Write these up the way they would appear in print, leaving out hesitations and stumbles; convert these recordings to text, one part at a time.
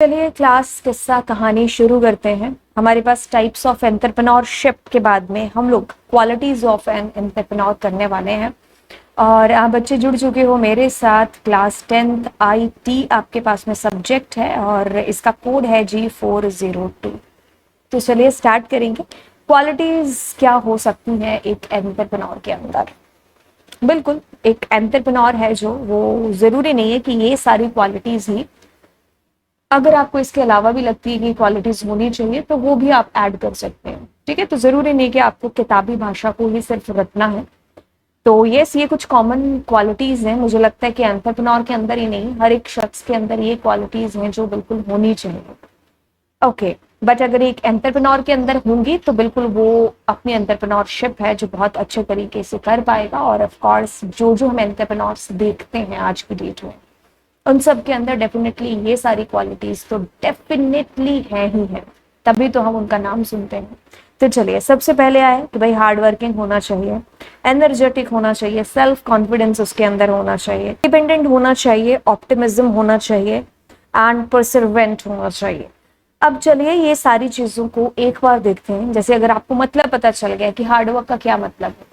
चलिए क्लास किस्सा कहानी शुरू करते हैं। हमारे पास टाइप्स ऑफ एंटरप्रेन्योरशिप के बाद में हम लोग क्वालिटीज ऑफ एन एंटरप्रेन्योर करने वाले हैं। और आप बच्चे जुड़ चुके हो मेरे साथ। क्लास 10th IT आपके पास में सब्जेक्ट है और इसका कोड है G402। तो चलिए स्टार्ट करेंगे। क्वालिटीज क्या हो सकती हैं एक एंटरप्रेन्योर के अंदर। बिल्कुल, एक एंटरप्रेन्योर है जो, वो जरूरी नहीं है कि ये सारी क्वालिटीज ही, अगर आपको इसके अलावा भी लगती है कि क्वालिटीज होनी चाहिए तो वो भी आप ऐड कर सकते हैं। ठीक है, तो जरूरी नहीं कि आपको किताबी भाषा को ही सिर्फ रटना है। तो यस, ये कुछ कॉमन क्वालिटीज हैं। मुझे लगता है कि एंटरप्रेन्योर के अंदर ही नहीं, हर एक शख्स के अंदर ये क्वालिटीज हैं जो बिल्कुल होनी चाहिए। ओके, बट अगर एक एंटरप्रेन्योर के अंदर होंगी तो बिल्कुल वो अपनी एंटरप्रेन्योरशिप है जो बहुत अच्छे तरीके से कर पाएगा। और ऑफ कोर्स जो जो हम एंटरप्रेन्योर्स देखते हैं आज की डेट में, उन सब के अंदर डेफिनेटली ये सारी क्वालिटीज तो डेफिनेटली है ही है, तभी तो हम उनका नाम सुनते हैं। तो चलिए, सबसे पहले आए कि भाई हार्ड वर्किंग होना चाहिए, एनर्जेटिक होना चाहिए, सेल्फ कॉन्फिडेंस उसके अंदर होना चाहिए, इंडिपेंडेंट होना चाहिए, ऑप्टिमिज्म होना चाहिए एंड परसिवरेंट होना चाहिए। अब चलिए ये सारी चीजों को एक बार देखते हैं। जैसे अगर आपको मतलब पता चल गया कि हार्डवर्क का क्या मतलब है,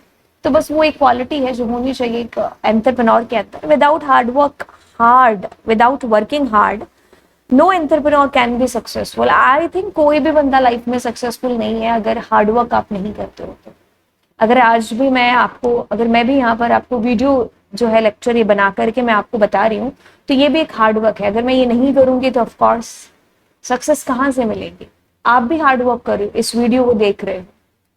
तो बस वो एक क्वालिटी है जो होनी चाहिए एक एंटरप्रेन्योर के अंदर। Without working hard no entrepreneur can be successful. I think कोई भी बंदा लाइफ में सक्सेसफुल नहीं है अगर हार्डवर्क आप नहीं करते हो तो। अगर आज भी अगर मैं भी यहाँ पर आपको वीडियो जो है लेक्चर ये बना करके मैं आपको बता रही हूँ, तो ये भी एक हार्डवर्क है। अगर मैं ये नहीं करूंगी तो ऑफकोर्स सक्सेस कहाँ से मिलेगी। आप भी हार्डवर्क कर रहे हो, इस वीडियो को देख रहे हो,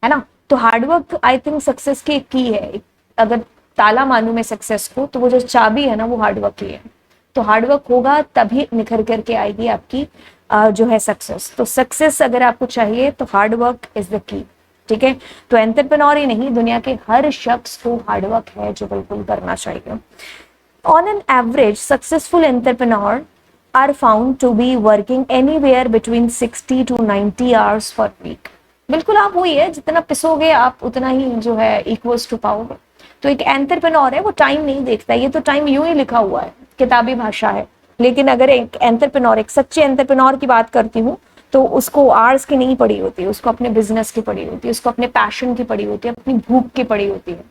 है ना। तो हार्डवर्क आई थिंक सक्सेस की एक की है। अगर ताला मानू मैं सक्सेस को, तो वो जो चाबी है ना, वो हार्डवर्क की है। तो हार्डवर्क होगा तभी निखर करके आएगी आपकी जो है सक्सेस। तो सक्सेस अगर आपको चाहिए तो हार्डवर्क इज द की। ठीक है, तो एंटरप्रेन्योर ही नहीं, दुनिया के हर शख्स को हार्डवर्क है जो बिल्कुल करना चाहिए। On an average successful entrepreneur are found to be working anywhere between 60 to 90 hours per week। बिल्कुल आप वही है, जितना पिसोगे आप उतना ही जो है इक्वल्स टू पाओगे। तो एक एंटरप्रेन्योर है वो टाइम नहीं देखता, ये तो टाइम यूं ही लिखा हुआ है, किताबी भाषा है। लेकिन अगर एक एंटरप्रेन्योर, एक सच्चे एंटरप्रेन्योर की बात करती हूँ, तो उसको आवर्स की नहीं पड़ी होती है, उसको अपने बिजनेस की पड़ी होती है, उसको अपने पैशन की पड़ी होती है, अपनी भूख की पड़ी होती है।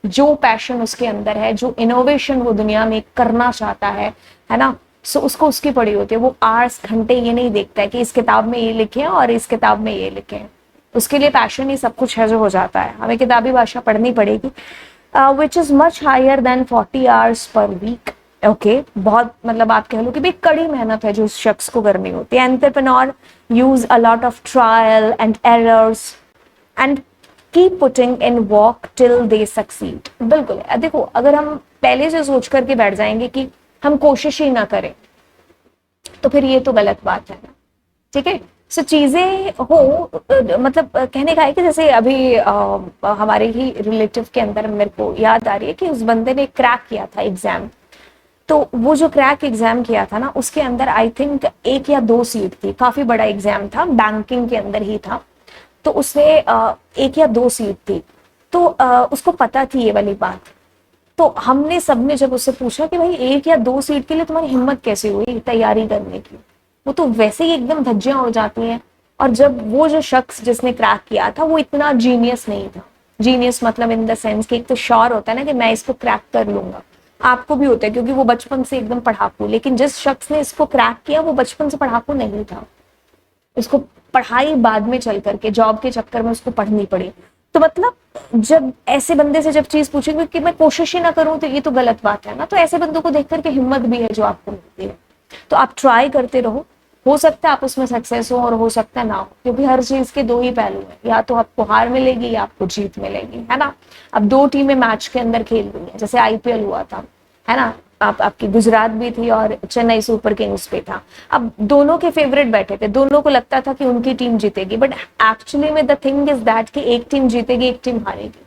जो पैशन उसके अंदर है, जो इनोवेशन वो दुनिया में करना चाहता है ना, सो उसको उसकी पड़ी होती है। वो आवर्स घंटे ये नहीं देखता है कि इस किताब में ये लिखे हैं और इस किताब में ये लिखे हैं। उसके लिए पैशन ही सब कुछ है जो हो जाता है। हमें किताबी भाषा पढ़नी पड़ेगी, which is much higher than 40 hours per week। Okay, बहुत मतलब आप कह लो कि भाई कड़ी मेहनत है जो उस शख्स को करनी होती है। Entrepreneur use a lot of trial and errors and keep putting in work till they succeed. बिल्कुल, देखो अगर हम पहले से सोच करके बैठ जाएंगे कि हम कोशिश ही ना करें, तो फिर ये तो गलत बात है ना। ठीक है, सो चीजें हो, मतलब कहने का है कि जैसे अभी हमारे ही रिलेटिव के अंदर मेरे को याद आ रही है कि उस बंदे ने क्रैक किया था एग्जाम। तो वो जो क्रैक एग्जाम किया था ना, उसके अंदर आई थिंक 1 या 2 सीट थी। काफी बड़ा एग्जाम था, बैंकिंग के अंदर ही था। तो उसने 1 या 2 सीट थी, तो उसको पता थी ये वाली बात। तो हमने सबने जब उससे पूछा कि भाई 1 या 2 सीट के लिए तुम्हारी हिम्मत कैसे हुई तैयारी करने की, वो तो वैसे ही एकदम धज्जियां उड़ जाती हैं। और जब वो जो शख्स जिसने क्रैक किया था वो इतना जीनियस नहीं था। जीनियस मतलब इन द सेंस कि एक तो श्योर होता है ना कि मैं इसको क्रैक कर लूंगा, आपको भी होता है क्योंकि वो बचपन से एकदम पढ़ाकू। लेकिन जिस शख्स ने इसको क्रैक किया वो बचपन से पढ़ाकू नहीं था, उसको पढ़ाई बाद में चल करके जॉब के चक्कर में उसको पढ़नी पड़ी। तो मतलब जब ऐसे बंदे से जब चीज पूछेंगे कि मैं कोशिश ही ना करूं, तो ये तो गलत बात है ना। तो ऐसे बंदों को देख करके हिम्मत भी है जो आपको मिलती है। तो आप ट्राई करते रहो, हो सकता है आप उसमें सक्सेस हो और हो सकता है ना हो, क्योंकि हर चीज के 2 ही पहलू हैं, या तो आपको हार मिलेगी या आपको जीत मिलेगी, है ना। अब 2 टीमें मैच के अंदर खेल रही है, जैसे IPL हुआ था, है ना। आपकी गुजरात भी थी और चेन्नई सुपर किंग्स पे था। अब दोनों के फेवरेट बैठे थे, दोनों को लगता था कि उनकी टीम जीतेगी, बट एक्चुअली में द थिंग इज दैट कि एक टीम जीतेगी एक टीम हारेगी।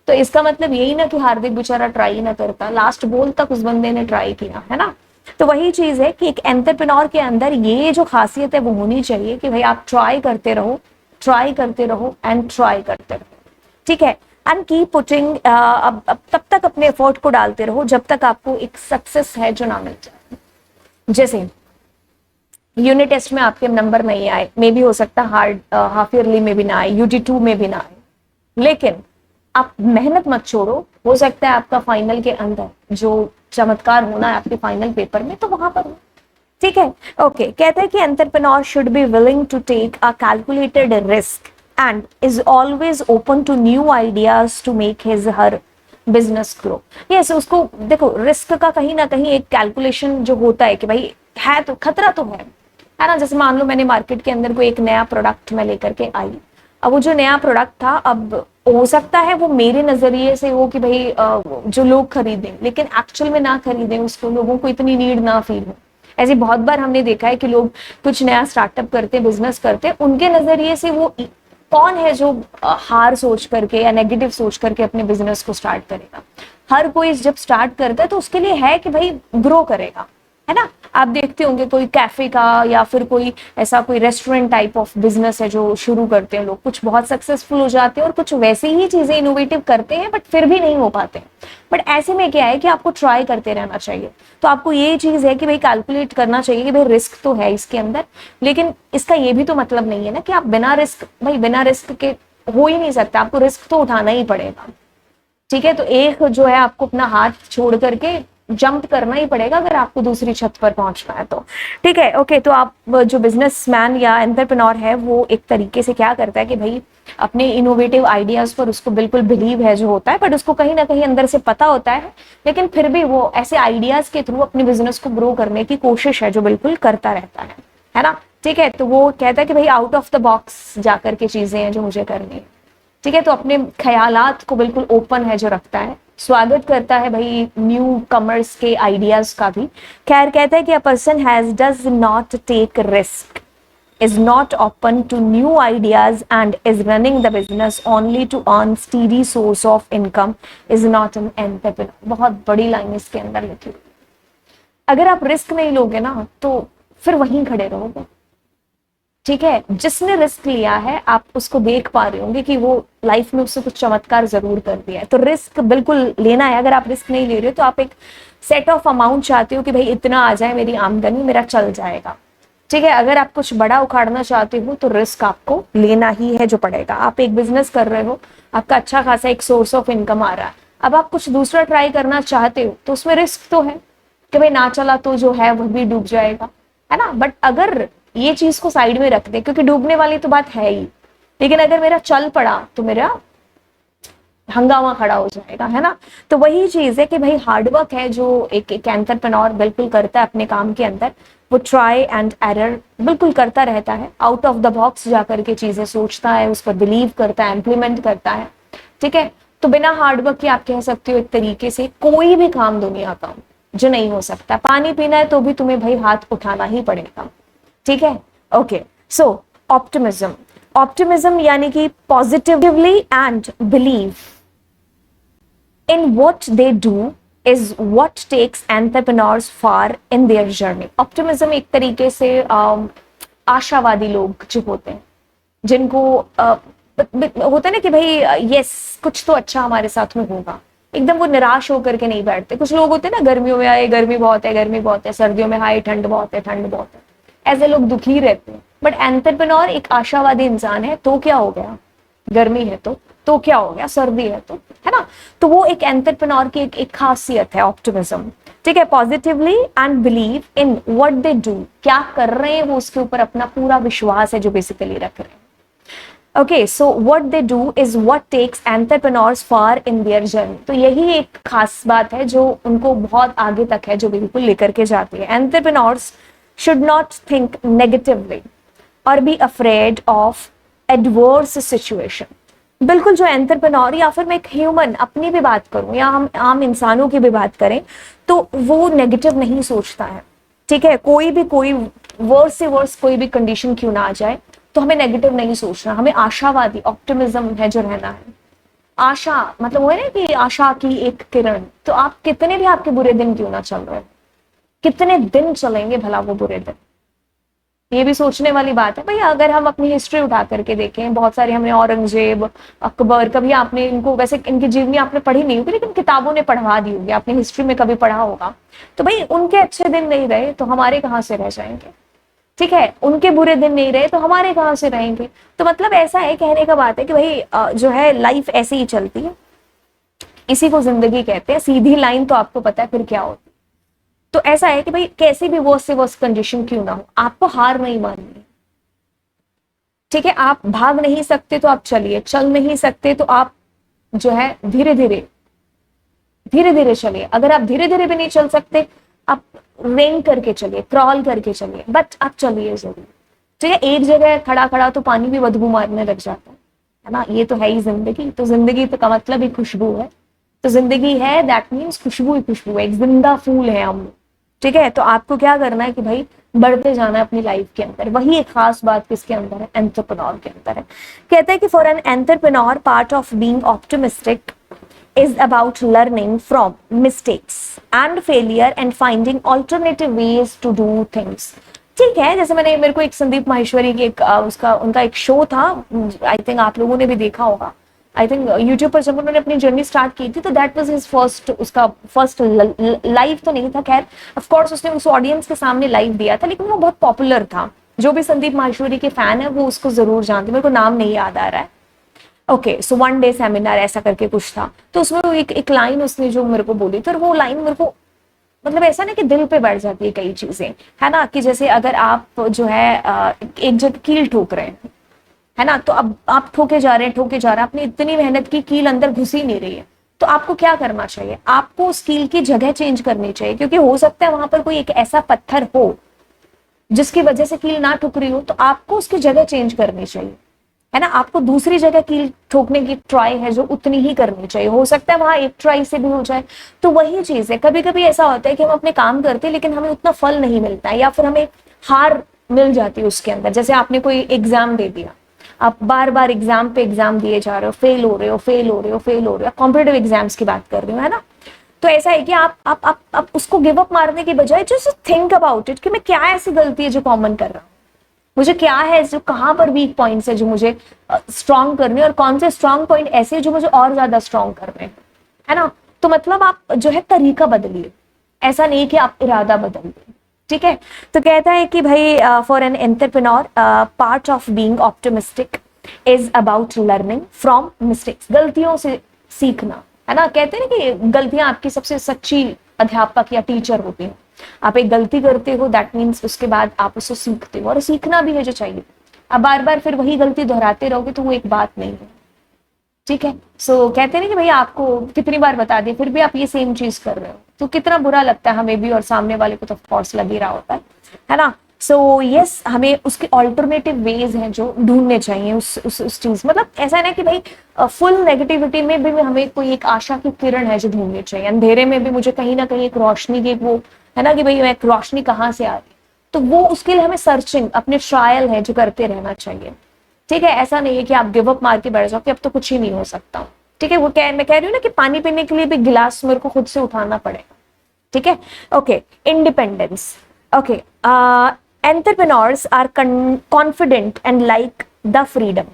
तो इसका मतलब यही ना कि हार्दिक बेचारा ट्राई ना करता, लास्ट बॉल तक उस बंदे ने ट्राई किया, है ना। तो वही चीज है कि एक एंटरप्रेन्योर के अंदर ये जो खासियत है वो होनी चाहिए कि भाई आप ट्राई करते रहो, ट्राई करते रहो एंड ट्राई करते रहो। ठीक है, एंड कीप पुटिंग, अब तब तक अपने एफर्ट को डालते रहो जब तक आपको एक सक्सेस है जो ना मिल जाए। जैसे यूनिट टेस्ट में आपके नंबर नहीं आए, मे भी हो सकता है हार्ड हाफ ईयरली में भी ना आए, UT2 में भी ना आए, लेकिन आप मेहनत मत छोड़ो, हो सकता है आपका फाइनल के अंदर जो चमत्कार होना है आपके फाइनल पेपर में तो वहां पर हो। ठीक है, ओके। कहते हैं कि entrepreneur should be willing to take a calculated risk and is always open to new ideas to make his her business grow. Yes, उसको देखो, रिस्क का कहीं ना कहीं एक कैलकुलेशन जो होता है कि भाई है तो खतरा तो है ना। जैसे मान लो मैंने मार्केट के अंदर कोई एक नया प्रोडक्ट मैं लेकर के आई, अब वो जो नया प्रोडक्ट था, अब हो सकता है वो मेरे नजरिए से हो कि भाई जो लोग खरीदें, लेकिन एक्चुअल में ना खरीदें उसको, लोगों को इतनी नीड ना फील हो। ऐसे बहुत बार हमने देखा है कि लोग कुछ नया स्टार्टअप करते, बिजनेस करते, उनके नजरिए से वो कौन है जो हार सोच करके या नेगेटिव सोच करके अपने बिजनेस को स्टार्ट करेगा। हर कोई जब स्टार्ट करता है तो उसके लिए है कि भाई ग्रो करेगा, है ना। आप देखते होंगे कोई कैफे का या फिर कोई ऐसा कोई रेस्टोरेंट टाइप ऑफ बिजनेस है जो शुरू करते हैं लोग, कुछ बहुत सक्सेसफुल हो जाते हैं और कुछ वैसे ही चीजें इनोवेटिव करते हैं बट फिर भी नहीं हो पाते। बट ऐसे में क्या है कि आपको ट्राई करते रहना चाहिए। तो आपको ये चीज है कि भाई कैलकुलेट करना चाहिए कि भाई रिस्क तो है इसके अंदर, लेकिन इसका ये भी तो मतलब नहीं है ना कि आप बिना रिस्क, भाई बिना रिस्क के हो ही नहीं सकता, आपको रिस्क तो उठाना ही पड़ेगा। ठीक है, तो एक जो है आपको अपना हाथ छोड़ करके जंप करना ही पड़ेगा अगर आपको दूसरी छत पर पहुंचना है तो। ठीक है, ओके। तो आप जो बिजनेसमैन या एंटरप्रेन्योर है वो एक तरीके से क्या करता है कि भाई अपने इनोवेटिव आइडियाज पर उसको बिल्कुल बिलीव है जो होता है, बट उसको कहीं ना कहीं अंदर से पता होता है, लेकिन फिर भी वो ऐसे आइडियाज के थ्रू अपने बिजनेस को ग्रो करने की कोशिश है जो बिल्कुल करता रहता है ना। ठीक है, तो वो कहता है कि भाई आउट ऑफ द बॉक्स जाकर के चीजें हैं जो मुझे करनी है। ठीक है, तो अपने ख्यालात को बिल्कुल ओपन है जो रखता है, स्वागत करता है भाई न्यू कमर्स के आइडियाज का भी। खैर कहता है कि a person has does not take risk, is not open to new ideas and is running the business only to earn steady source of income is not an entrepreneur. बहुत बड़ी line इसके अंदर लिखी हुई। अगर आप रिस्क नहीं लोगे ना तो फिर वहीं खड़े रहोगे। ठीक है, जिसने रिस्क लिया है आप उसको देख पा रहे होंगे कि वो लाइफ में उससे कुछ चमत्कार जरूर कर दिया है। तो रिस्क बिल्कुल लेना है। अगर आप रिस्क नहीं ले रहे हो तो आप एक सेट ऑफ अमाउंट चाहते हो कि भाई इतना आ जाए मेरी आमदनी, मेरा चल जाएगा। ठीक है, अगर आप कुछ बड़ा उखाड़ना चाहते हो तो रिस्क आपको लेना ही है जो पड़ेगा। आप एक बिजनेस कर रहे हो, आपका अच्छा खासा एक सोर्स ऑफ इनकम आ रहा है, अब आप कुछ दूसरा ट्राई करना चाहते हो तो उसमें रिस्क तो है कि भाई ना चला तो जो है वह भी डूब जाएगा, है ना। बट अगर ये चीज को साइड में रख दे, क्योंकि डूबने वाली तो बात है ही, लेकिन अगर मेरा चल पड़ा तो मेरा हंगामा खड़ा हो जाएगा, है ना। तो वही चीज है कि भाई हार्डवर्क है जो एक एंटरप्रेन्योर बिल्कुल करता है अपने काम के अंदर। वो ट्राई एंड एरर बिल्कुल करता रहता है, आउट ऑफ द बॉक्स जाकर के चीजें सोचता है, उस पर बिलीव करता है, इंप्लीमेंट करता है। ठीक है, तो बिना हार्डवर्क के आप कह सकते हो एक तरीके से कोई भी काम दुनिया का जो नहीं हो सकता। पानी पीना है तो भी तुम्हें भाई हाथ उठाना ही पड़ेगा। ठीक है, ओके। सो ऑप्टिमिज्म, ऑप्टिमिज्म यानी कि positively and believe in what they do is what takes entrepreneurs far in their journey. Optimism एक तरीके से आशावादी लोग जो होते हैं, जिनको होता है ना कि भाई यस कुछ तो अच्छा हमारे साथ में होगा, एकदम वो निराश होकर के नहीं बैठते। कुछ लोग होते हैं ना, गर्मियों में आए गर्मी बहुत है, गर्मी बहुत है, सर्दियों में हाय ठंड बहुत है, ठंड बहुत है, ऐसे लोग दुखी रहते हैं। बट एंटरप्रेन्योर एक आशावादी इंसान है, तो क्या हो गया, गर्मी है तो क्या हो गया, सर्दी है तो, है ना। तो वो एक एंटरप्रेन्योर की एक खासियत है ऑप्टिमिज्म। ठीक है, positively and believe in what they do, क्या कर रहे हैं वो उसके ऊपर अपना पूरा विश्वास है जो बेसिकली रख रहे हैं। Okay, so what they do is what takes entrepreneurs far in their journey. तो यही एक खास बात है जो उनको बहुत आगे तक है, जो बिल्कुल लेकर के जाती है। Entrepreneurs should not think negatively और be afraid of adverse situation. बिल्कुल जो एंटरप्रेन्योर या फिर मैं एक ह्यूमन अपनी भी बात करूं या हम आम इंसानों की भी बात करें तो वो नेगेटिव नहीं सोचता है। ठीक है, कोई वर्स से वर्स कोई भी कंडीशन क्यों ना आ जाए तो हमें नेगेटिव नहीं सोचना, हमें आशावादी ऑप्टिमिज्म है जो रहना है। आशा मतलब वो है ना कि आशा की एक किरण, तो आप कितने भी आपके बुरे दिन क्यों ना चल रहे, कितने दिन चलेंगे भला वो बुरे दिन, ये भी सोचने वाली बात है। भैया अगर हम अपनी हिस्ट्री उठा करके देखें, बहुत सारे हमने औरंगजेब, अकबर, कभी आपने इनको वैसे इनकी जीवनी आपने पढ़ी नहीं होगी लेकिन किताबों ने पढ़वा दी होगी, आपने हिस्ट्री में कभी पढ़ा होगा। तो भाई उनके अच्छे दिन नहीं रहे तो हमारे कहाँ से रह जाएंगे। ठीक है, उनके बुरे दिन नहीं रहे तो हमारे कहाँ से रहेंगे। तो मतलब ऐसा है, कहने का बात है कि भाई जो है लाइफ ऐसे ही चलती है, इसी को जिंदगी कहते हैं। सीधी लाइन तो आपको पता है फिर क्या होती है। तो ऐसा है कि भाई कैसी भी वर्स्ट से वर्स्ट कंडीशन क्यों ना हो, आपको हार नहीं माननी है। ठीक है, आप भाग नहीं सकते तो आप चलिए, चल नहीं सकते तो आप जो है धीरे धीरे धीरे धीरे चलिए। अगर आप धीरे धीरे भी नहीं चल सकते, आप रेंग करके चलिए, क्रॉल करके चलिए, बट आप चलिए जरूर। ठीक है, एक जगह खड़ा खड़ा तो पानी भी बदबू मारने लग जाता है ना। ये तो है ही जिंदगी। तो जिंदगी तो का मतलब ही खुशबू है। तो जिंदगी है दैट मीन्स खुशबू ही खुशबू है, एक जिंदा फूल है हम लोग। ठीक है, तो आपको क्या करना है कि भाई बढ़ते जाना है अपनी लाइफ के अंदर। वही एक खास बात किसके अंदर है, एंटरप्रेन्योर के अंदर है। कहते हैं कि for an entrepreneur part of being optimistic is about learning from mistakes and failure and finding alternative ways to do things। ठीक है, जैसे मेरे को एक संदीप माहेश्वरी की एक उनका एक शो था, आई थिंक आप लोगों ने भी देखा होगा। आई थिंक यूट्यूब पर जब उन्होंने अपनी जर्नी स्टार्ट की थी तो that was his first live तो नहीं था, खैर ऑफ कोर्स उसने उस ऑडियंस के सामने लाइव दिया था, लेकिन वो बहुत पॉपुलर था। जो भी संदीप माहेश्वरी के फैन है वो उसको जरूर जानते, मेरे को नाम नहीं याद आ रहा है। Okay, so one day seminar ऐसा करके कुछ था। तो उसमें एक लाइन उसने जो मेरे को बोली थी, और वो लाइन मेरे को मतलब ऐसा ना कि दिल पे बैठ जाती है कई चीजें, है ना। कि जैसे अगर आप जो है एक जगह कील ठोक रहे हैं, है ना, तो अब आप ठोके जा रहे हैं, आपने इतनी मेहनत की, कील अंदर घुस ही नहीं रही है। तो आपको क्या करना चाहिए, आपको उस कील की जगह चेंज करनी चाहिए, क्योंकि हो सकता है वहां पर कोई एक ऐसा पत्थर हो जिसकी वजह से कील ना ठुक रही हो, तो आपको उसकी जगह चेंज करनी चाहिए, है ना। आपको दूसरी जगह कील ठोकने की ट्राई है जो उतनी ही करनी चाहिए। हो सकता है वहां एक ट्राई से भी हो जाए। तो वही चीज है, कभी कभी ऐसा होता है कि हम अपने काम करते हैं लेकिन हमें उतना फल नहीं मिलता है, या फिर हमें हार मिल जाती है उसके अंदर। जैसे आपने कोई एग्जाम दे दिया, आप बार बार एग्जाम पे एग्जाम दिए जा रहे हो, फेल हो रहे हो, कॉम्पिटेटिव एग्जाम्स की बात कर रही हूँ, है ना। तो ऐसा है कि आप उसको गिव अप मारने की बजाय जस्ट थिंक अबाउट इट कि मैं क्या ऐसी गलती है जो कॉमन कर रहा हूँ, मुझे क्या है जो, कहाँ पर वीक पॉइंट्स है जो मुझे स्ट्रांग करने, और कौन से स्ट्रांग पॉइंट ऐसे हैं जो मुझे और ज्यादा स्ट्रांग कर रहे हैं, है ना। तो मतलब आप जो है तरीका बदलिए, ऐसा नहीं कि आप इरादा बदलिए। ठीक है, तो कहता है कि भाई for an entrepreneur part of being optimistic is about learning from mistakes, गलतियों से सीखना, है ना। कहते हैं ना कि गलतियां आपकी सबसे सच्ची अध्यापक या टीचर होती हैं। आप एक गलती करते हो दैट मीन्स उसके बाद आप उससे सीखते हो, और सीखना भी है जो चाहिए। अब बार बार फिर वही गलती दोहराते रहोगे तो वो एक बात नहीं है। ठीक है, सो कहते हैं कि भाई आपको कितनी बार बता दिया फिर भी आप ये सेम चीज कर रहे हो, तो कितना बुरा लगता है हमें भी, और सामने वाले को तो ऑफ कोर्स लग ही रहा होता है ना। सो यस, हमें उसके ऑल्टरनेटिव वेज हैं जो ढूंढने चाहिए उस चीज, मतलब ऐसा ना कि भाई फुल नेगेटिविटी में भी हमें कोई एक आशा की किरण है जो ढूंढनी चाहिए, अंधेरे में भी मुझे कहीं ना कहीं एक रोशनी की वो है ना कि भाई एक रोशनी कहाँ से आ रही, तो वो उसके लिए हमें सर्चिंग, अपने ट्रायल है जो करते रहना चाहिए। ठीक है, ऐसा नहीं है कि आप गिव अप मार के बैठ जाओ कि अब तो कुछ ही नहीं हो सकता। ठीक है, मैं कह रही हूँ ना कि पानी पीने के लिए भी गिलास मेरे को खुद से उठाना पड़ेगा। ठीक है, okay, independence. Okay, entrepreneurs are confident and like the freedom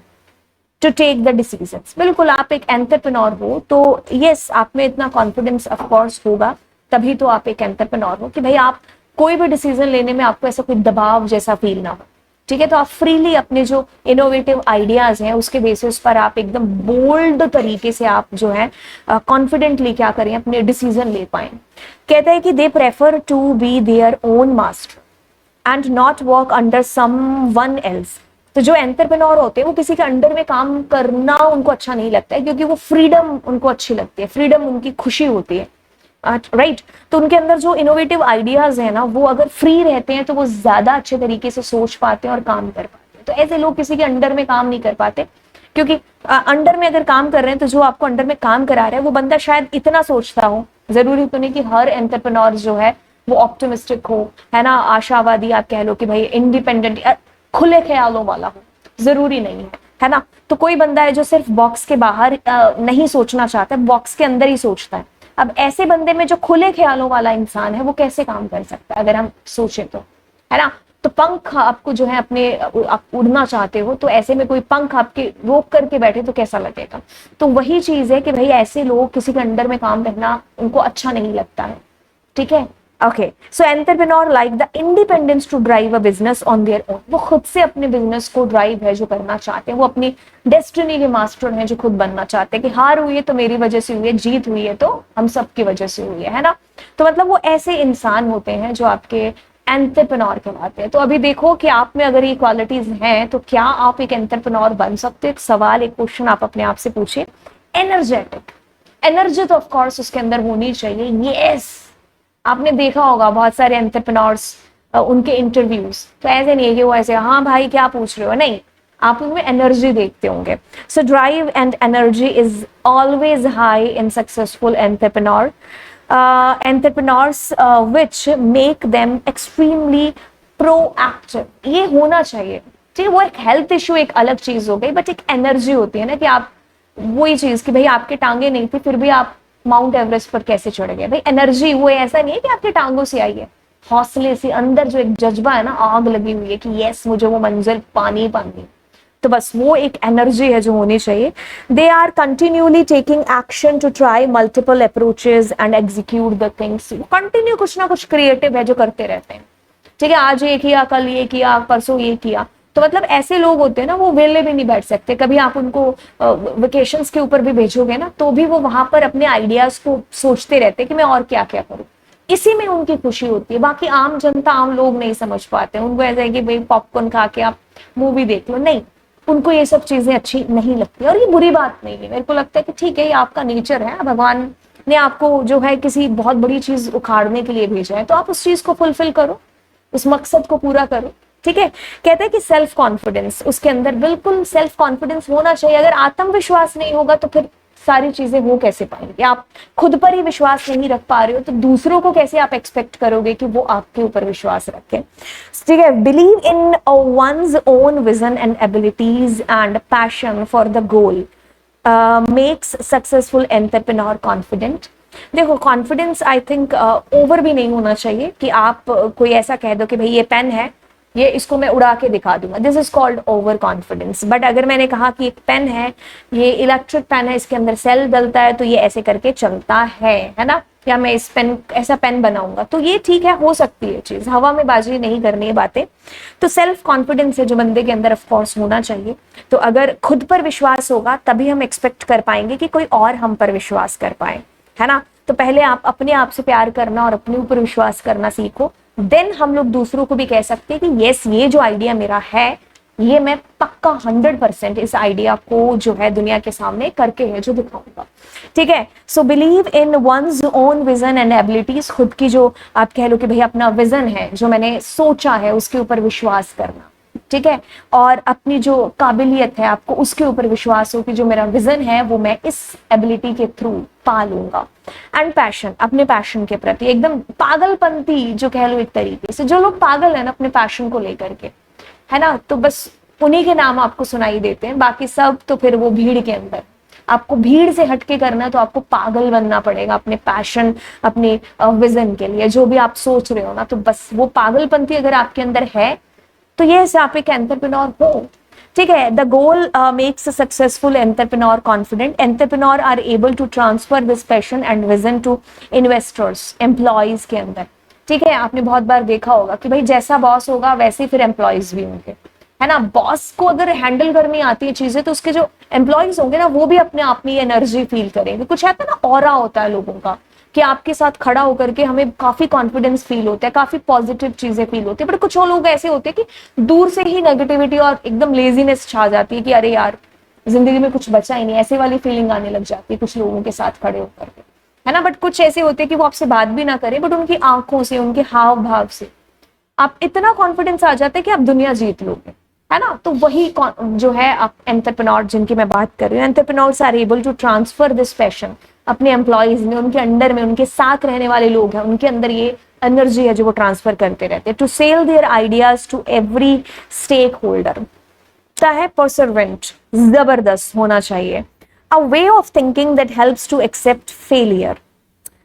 to take the decisions। बिल्कुल, आप एक एंटरप्रेन्योर हो तो यस, आप में इतना कॉन्फिडेंस ऑफ कोर्स होगा, तभी तो आप एक एंटरप्रेन्योर हो कि भाई आप कोई भी डिसीजन लेने में आपको ऐसा कोई दबाव जैसा फील ना हो। ठीक है, तो आप फ्रीली अपने जो इनोवेटिव आइडियाज हैं उसके बेसिस पर आप एकदम बोल्ड तरीके से आप जो है कॉन्फिडेंटली क्या करें, अपने डिसीजन ले पाए। कहता है कि they prefer to be their own master and not work under someone else. तो जो एंटरप्रेन्योर होते हैं वो किसी के अंडर में काम करना उनको अच्छा नहीं लगता है, क्योंकि वो फ्रीडम उनको अच्छी लगती है, फ्रीडम उनकी खुशी होती है, राइट। तो उनके अंदर जो इनोवेटिव आइडियाज है ना, वो अगर फ्री रहते हैं तो वो ज्यादा अच्छे तरीके से सोच पाते हैं और काम कर पाते हैं। तो ऐसे लोग किसी के अंडर में काम नहीं कर पाते, क्योंकि अंडर में अगर काम कर रहे हैं तो जो आपको अंडर में काम करा रहा है वो बंदा शायद इतना सोचता हो। जरूरी तो नहीं कि हर एंटरप्रेन्योर जो है वो ऑप्टिमिस्टिक हो, है ना, आशावादी आप कह लो कि भाई इंडिपेंडेंट खुले ख्यालों वाला हो, जरूरी नहीं है ना। तो कोई बंदा है जो सिर्फ बॉक्स के बाहर नहीं सोचना चाहता, बॉक्स के अंदर ही सोचता है। अब ऐसे बंदे में जो खुले ख्यालों वाला इंसान है वो कैसे काम कर सकता है, अगर हम सोचें तो, है ना। तो पंख आपको जो है अपने, आप उड़ना चाहते हो तो ऐसे में कोई पंख आपके रोक करके बैठे तो कैसा लगेगा। तो वही चीज है कि भाई ऐसे लोग किसी के अंडर में काम करना उनको अच्छा नहीं लगता है। ठीक है, okay, so entrepreneur like the independence to drive a business on their own. वो खुद से अपने बिजनेस को ड्राइव है जो करना चाहते हैं, वो अपनी डेस्टिनी के मास्टर हैं जो खुद बनना चाहते हैं कि हार हुई है तो मेरी वजह से हुई है, जीत हुई है तो हम सबकी वजह से हुई है ना। तो मतलब वो ऐसे इंसान होते हैं जो आपके एंटरप्रेन्योर कहलाते हैं। तो अभी देखो कि आप में अगर ये क्वालिटीज हैं तो क्या आप एक एंटरप्रेन्योर बन सकते हो? एक सवाल, एक क्वेश्चन आप अपने आप से पूछिए। एनर्जेटिक, एनर्जी तो ऑफ कोर्स उसके अंदर होनी चाहिए। यस, आपने देखा होगा बहुत सारे एंटरप्रेन्योर्स, उनके इंटरव्यूज, तो ऐसे नहीं है कि वो ऐसे हाँ भाई क्या पूछ रहे हो, नहीं, आप उनमें एनर्जी देखते होंगे। So drive and energy is always high in successful entrepreneur, entrepreneurs which make them extremely proactive. ये होना चाहिए, ठीक है। वो एक हेल्थ इश्यू एक अलग चीज हो गई, बट एक एनर्जी होती है ना कि आप वही चीज कि भाई आपके टांगे नहीं थी फिर भी आप माउंट एवरेस्ट पर कैसे चढ़ गए। भाई एनर्जी वो ऐसा नहीं है कि आपके टांगों से आई है, हौसले से अंदर जो एक जज्बा है ना, आग लगी हुई है कि यस मुझे वो मंजिल पानी पानी, तो बस वो एक एनर्जी है जो होनी चाहिए। They are continuously taking action to try multiple approaches and execute the things. Continue कुछ ना कुछ क्रिएटिव है जो करते रहते हैं, ठीक है। आज ये किया, कल ये किया, परसों ये किया। तो मतलब ऐसे लोग होते हैं ना, वो वेले भी नहीं बैठ सकते। कभी आप उनको वेकेशंस के ऊपर भी भेजोगे ना तो भी वो वहां पर अपने आइडियाज को सोचते रहते हैं कि मैं और क्या क्या करूं। इसी में उनकी खुशी होती है। बाकी आम जनता, आम लोग नहीं समझ पाते। उनको ऐसा है कि भाई पॉपकॉर्न खा के आप मूवी देख लो, नहीं, उनको ये सब चीजें अच्छी नहीं लगती। और ये बुरी बात नहीं है, मेरे को लगता है कि ठीक है, ये आपका नेचर है, भगवान ने आपको जो है किसी बहुत बड़ी चीज उखाड़ने के लिए भेजा है, तो आप उस चीज को फुलफिल करो, उस मकसद को पूरा करो, ठीक है। कहते हैं कि सेल्फ कॉन्फिडेंस, उसके अंदर बिल्कुल सेल्फ कॉन्फिडेंस होना चाहिए। अगर आत्मविश्वास नहीं होगा तो फिर सारी चीजें हो कैसे पाएंगे? आप खुद पर ही विश्वास नहीं रख पा रहे हो तो दूसरों को कैसे आप एक्सपेक्ट करोगे कि वो आपके ऊपर विश्वास रखें? ठीक है। Believe in one's own vision and abilities and passion for the goal makes successful entrepreneur confident. देखो, कॉन्फिडेंस आई थिंक ओवर भी नहीं होना चाहिए कि आप कोई ऐसा कह दो कि भाई ये पेन है, ये इसको मैं उड़ा के दिखा दूंगा, this is called over confidence. But अगर मैंने कहा कि एक पेन है, ये इलेक्ट्रिक पेन है, इसके अंदर सेल डलता है तो ये ऐसे करके चलता है ना, या मैं इस पेन ऐसा पेन बनाऊंगा, तो ये ठीक है, हो सकती है चीज, हवा में बाजी नहीं करनी है बातें। तो सेल्फ कॉन्फिडेंस है जो बंदे के अंदर ऑफ कोर्स होना चाहिए। तो अगर खुद पर विश्वास होगा तभी हम एक्सपेक्ट कर पाएंगे कि कोई और हम पर विश्वास कर पाए, है ना। तो पहले आप अपने आप से प्यार करना और अपने ऊपर विश्वास करना सीखो, देन हम लोग दूसरों को भी कह सकते हैं कि यस, ये जो आइडिया मेरा है, ये मैं पक्का 100% इस आइडिया को जो है दुनिया के सामने करके है जो दिखाऊंगा, ठीक है। So believe in one's own vision and abilities. खुद की जो आप कह लो कि भाई अपना विजन है, जो मैंने सोचा है, उसके ऊपर विश्वास करना, ठीक है। और अपनी जो काबिलियत है आपको उसके ऊपर विश्वास हो कि जो मेरा विजन है वो मैं इस एबिलिटी के थ्रू पा लूंगा। एंड पैशन, अपने पैशन के प्रति एकदम पागलपंती जो कह लो एक तरीके से, जो लोग पागल है ना अपने पैशन को लेकर के, है ना, तो बस उन्हीं के नाम आपको सुनाई देते हैं, बाकी सब तो फिर वो भीड़ के अंदर। आपको भीड़ से हटके करना है तो आपको पागल बनना पड़ेगा अपने पैशन, अपने विजन के लिए, जो भी आप सोच रहे हो ना, तो बस वो पागलपंती अगर आपके अंदर है तो ये आप एक एंटरप्रेन्योर हो, ठीक है। The goal makes a successful entrepreneur confident. Entrepreneur are able to transfer this passion and vision to investors, employees के अंदर, ठीक है। आपने बहुत बार देखा होगा कि भाई जैसा बॉस होगा वैसे ही फिर एम्प्लॉयज भी होंगे, है ना। बॉस को अगर हैंडल करनी आती है चीजें तो उसके जो एम्प्लॉयज होंगे ना वो भी अपने आप में एनर्जी फील करेंगे। कुछ ऐसा ना ऑरा होता है लोगों का कि आपके साथ खड़ा होकर के हमें काफी कॉन्फिडेंस फील होता है, काफी पॉजिटिव चीजें फील होती है। बट कुछ और लोग ऐसे होते हैं कि दूर से ही नेगेटिविटी और एकदम लेजीनेस छा जाती है कि अरे यार जिंदगी में कुछ बचा ही नहीं, ऐसे वाली फीलिंग आने लग जाती है कुछ लोगों के साथ खड़े होकर के, है ना। बट कुछ ऐसे होते हैं कि वो आपसे बात भी ना करें, बट उनकी आंखों से, उनके हाव भाव से आप इतना कॉन्फिडेंस आ जाता है कि आप दुनिया जीत लोगे, है ना। तो वही जो है आप एंटरप्रेन्योर जिनकी मैं बात कर रही हूँ, entrepreneurs are able to transfer this passion. अपने एम्प्लॉयज में, उनके अंडर में, उनके साथ रहने वाले लोग हैं, उनके अंदर ये एनर्जी है जो वो ट्रांसफर करते रहते हैं। To sell their ideas to every stakeholder है परसिवरेंट, जबरदस्त होना चाहिए। A way of thinking that helps to accept failure,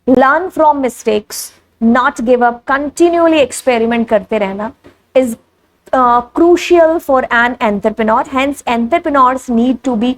learn from mistakes, not give up, continuously experiment करते रहना is crucial for an entrepreneur. Hence entrepreneurs need to be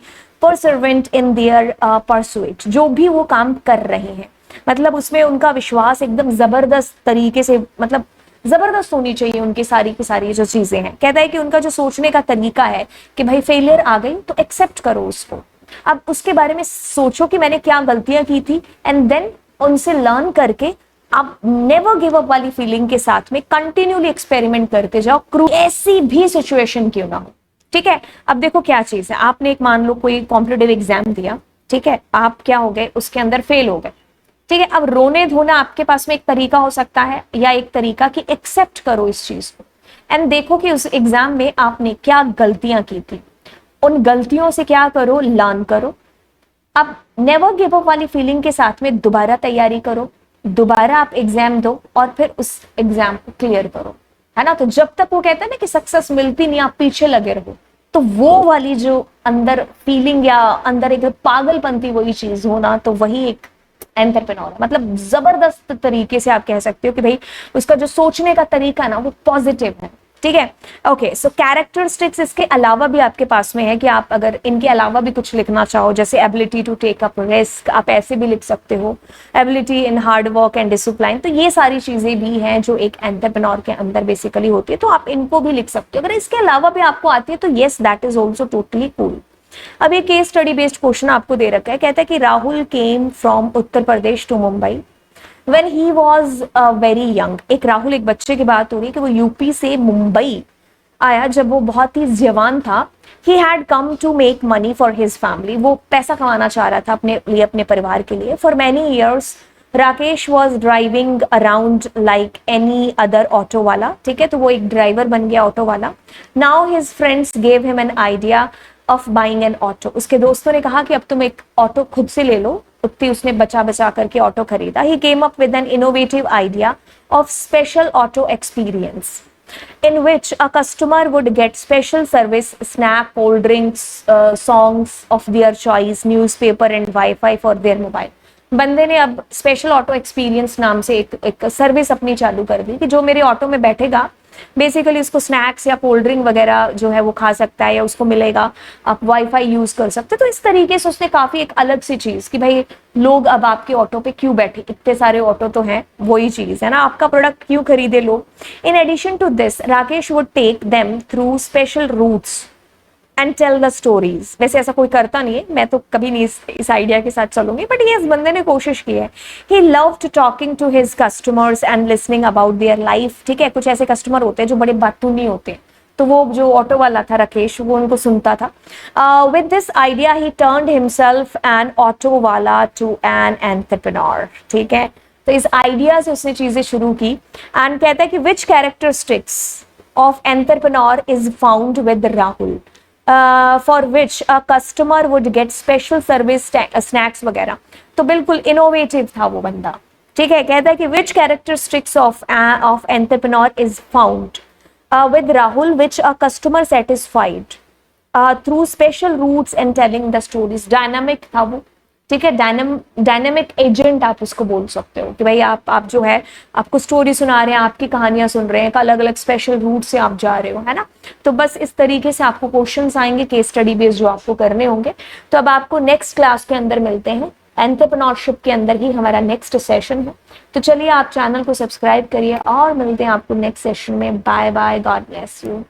perseverant in their pursuit, जो भी वो काम कर रहे हैं। मतलब उसमें उनका विश्वास एकदम जबरदस्त तरीके से, मतलब जबरदस्त होनी चाहिए उनकी सारी की सारी जो चीजें हैं। कहता है कि उनका जो सोचने का तरीका है कि भाई फेलियर आ गई तो एक्सेप्ट करो उसको, अब उसके बारे में सोचो कि मैंने क्या गलतियां की थी, एंड देन उनसे लर्न करके आप नेवर गिव अप वाली फीलिंग के साथ में कंटिन्यूली एक्सपेरिमेंट करते जाओ, ऐसी भी सिचुएशन क्यों ना हो। ठीक है, अब देखो क्या चीज है, आपने एक मान लो कोई कॉम्पिटेटिव एग्जाम दिया, ठीक है, आप क्या हो गए उसके अंदर फेल हो गए, ठीक है, अब रोने धोना आपके पास में एक तरीका हो सकता है, या एक तरीका कि एक्सेप्ट करो इस चीज को एंड देखो कि उस एग्जाम में आपने क्या गलतियां की थी, उन गलतियों से क्या करो, लर्न करो। अब नेवर गिव अप वाली फीलिंग के साथ में दोबारा तैयारी करो, दोबारा आप एग्जाम दो और फिर उस एग्जाम को क्लियर करो, है ना। तो जब तक वो कहते हैं ना कि सक्सेस मिलती नहीं, आप पीछे लगे रहो, तो वो वाली जो अंदर फीलिंग या अंदर एक पागलपंती वही चीज होना, तो वही एक एंटरप्रेन्योर, मतलब जबरदस्त तरीके से आप कह सकते हो कि भाई उसका जो सोचने का तरीका ना वो पॉजिटिव है। ठीक है, ओके, सो कैरेक्टरिस्टिक्स इसके अलावा भी आपके पास में है कि आप अगर इनके अलावा भी कुछ लिखना चाहो, जैसे ability to take up risk, आप ऐसे भी लिख सकते हो, ability in hard work and discipline, तो ये सारी चीजें भी हैं जो एक एंटरप्रेन्योर के अंदर बेसिकली होती है, तो आप इनको भी लिख सकते हो। अगर इसके अलावा भी आपको आती है तो yes, that is also totally cool. अब ये केस स्टडी बेस्ड क्वेश्चन आपको दे रखा है, कहता है कि Rahul came from Uttar Pradesh to Mumbai when he was very young। एक राहुल, एक बच्चे की बात हो रही है कि वो यूपी से मुंबई आया जब वो बहुत ही जवान था। he had come to make money for his family, वो पैसा कमाना चाह रहा था अपने लिए, अपने परिवार के लिए। for many years Rakesh was driving around like any other auto वाला, ठीक है, तो वो एक ड्राइवर बन गया ऑटो वाला। now his friends gave him an idea of buying an auto। उसके दोस्तों ने कहा कि अब तुम एक ऑटो खुद से ले लो, उतनी उसने बचा बचा करके ऑटो खरीदा। he came up with an innovative idea of special auto experience in which a customer would get special service, snack, cold drinks, songs of their choice, newspaper and Wi-Fi for their mobile। बंदे ने अब special auto experience नाम से एक service अपनी चालू कर दी कि जो मेरे ऑटो में बैठेगा बेसिकली उसको स्नैक्स या कोल्ड ड्रिंक वगैरह जो है वो खा सकता है, या उसको मिलेगा, आप वाईफाई यूज कर सकते। तो इस तरीके से उसने काफी एक अलग सी चीज कि भाई लोग अब आपके ऑटो पे क्यों बैठे, इतने सारे ऑटो तो हैं, वही चीज है ना, आपका प्रोडक्ट क्यों खरीदे लोग। In addition to this Rakesh would take them through special routes and tell the stories. वैसे ऐसा कोई करता नहीं है, मैं तो कभी नहीं इस आइडिया के साथ चलूंगी, बट ये इस बंदे ने कोशिश की है। He loved talking to his customers and listening about their life. ठीक है, कुछ ऐसे कस्टमर होते हैं जो बड़े बातूनी होते हैं, तो वो जो ऑटो वाला था राकेश, वो उनको सुनता था। With this idea he turned himself N auto वाला टू एन एंटरप्रेन्योर। ठीक है, तो इस आइडिया से उसने चीजें शुरू की एंड कहता है कि which characteristics of entrepreneur is found with Rahul, for which a customer would get special service, snacks वगैरह। तो बिल्कुल इनोवेटिव था वो बंदा। ठीक है, कहता है कि which characteristics of entrepreneur is found with Rahul, which a customer satisfied through special routes and telling the stories। Dynamic था वो, ठीक है, डायनामिक एजेंट आप उसको बोल सकते हो कि भाई आप जो है आपको स्टोरी सुना रहे हैं, आपकी कहानियां सुन रहे हैं, अलग अलग स्पेशल रूट से आप जा रहे हो, है ना। तो बस इस तरीके से आपको क्वेश्चंस आएंगे केस स्टडी बेस्ड जो आपको करने होंगे। तो अब आपको नेक्स्ट क्लास के अंदर मिलते हैं, एंटरप्रेन्योरशिप के अंदर ही हमारा नेक्स्ट सेशन है। तो चलिए आप चैनल को सब्सक्राइब करिए और मिलते हैं आपको नेक्स्ट सेशन में। Bye bye, God bless you.